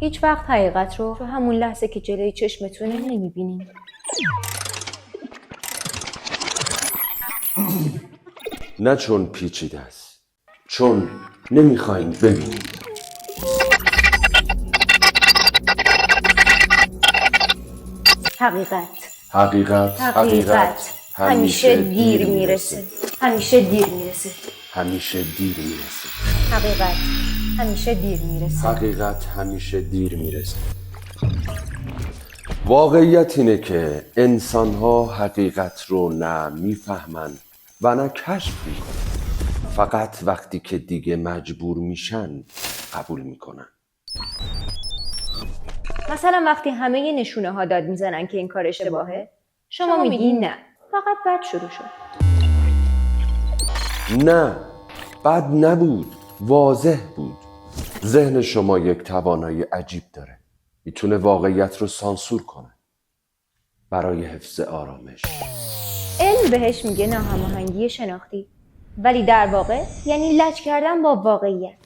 هیچ وقت حقیقت رو تو همون لحظه که جلوی چشمتونه نمیبینین. نه چون پیچیده است، چون نمیخواین ببینید. حقیقت همیشه دیر میرسه. همیشه دیر میرسه. همیشه دیر میرسه. حقیقت همیشه دیر میرسه. حقیقت همیشه دیر میرسه. واقعیت اینه که انسان‌ها حقیقت رو نه میفهمن و نه کشف میکنن. فقط وقتی که دیگه مجبور میشن قبول میکنن. مثلا وقتی همه نشونه ها داد میزنن که این کار اشتباهه، شما میگین نه، فقط بد شروع شد. نه، بد نبود، واضح بود. ذهن شما یک توانایی عجیب داره. میتونه واقعیت رو سانسور کنه برای حفظ آرامش. علم بهش میگه ناهماهنگی شناختی، ولی در واقع یعنی لج کردن با واقعیت.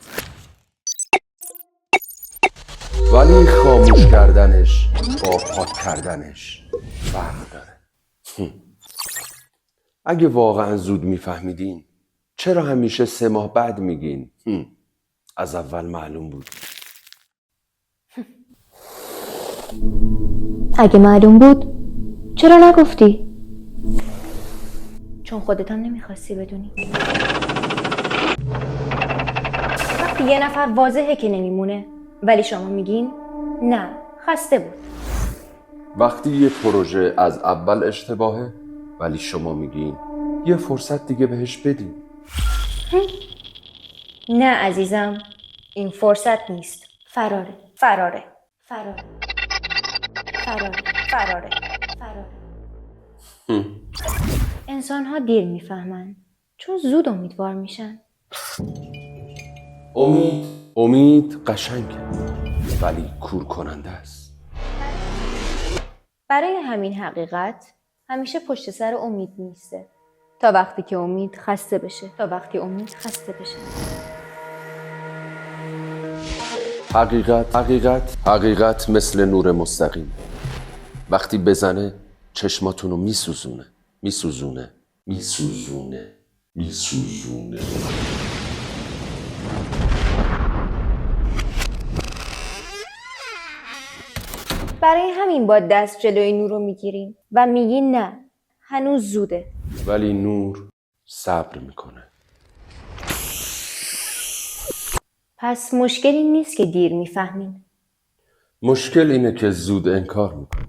ولی خاموش کردنش با پاک کردنش فرق داره. اگه واقعا زود میفهمیدین چرا همیشه 3 ماه بعد میگین؟ از اول معلوم بود. اگه معلوم بود چرا نگفتی؟ چون خودت هم نمیخواستی بدونی. وقتی یه نفر واضحه که نمیمونه ولی شما میگین نه، خسته بود. وقتی یه پروژه از اول اشتباهه ولی شما میگین یه فرصت دیگه بهش بدین. نه عزیزم، این فرصت نیست. فراره. انسان ها دیر میفهمن چون زود امیدوار میشن. امید قشنگه ولی کور کننده است. برای همین حقیقت همیشه پشت سر امید نیسته تا وقتی که امید خسته بشه. حقیقت مثل نور مستقیم. وقتی بزنه چشماتونو میسوزونه. برای همین با دست جلوی نور رو میگیریم و میگین نه، هنوز زوده. ولی نور صبر میکنه. پس مشکلی نیست که دیر میفهمین. مشکل اینه که زود انکار میکنه.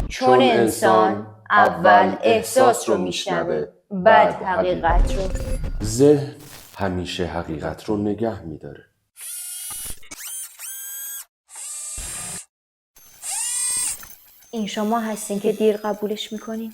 چون انسان اول احساس رو میشنوه، بعد حقیقت رو. ذهن همیشه حقیقت رو نگه میداره. این شما هستین که دیر قبولش میکنین.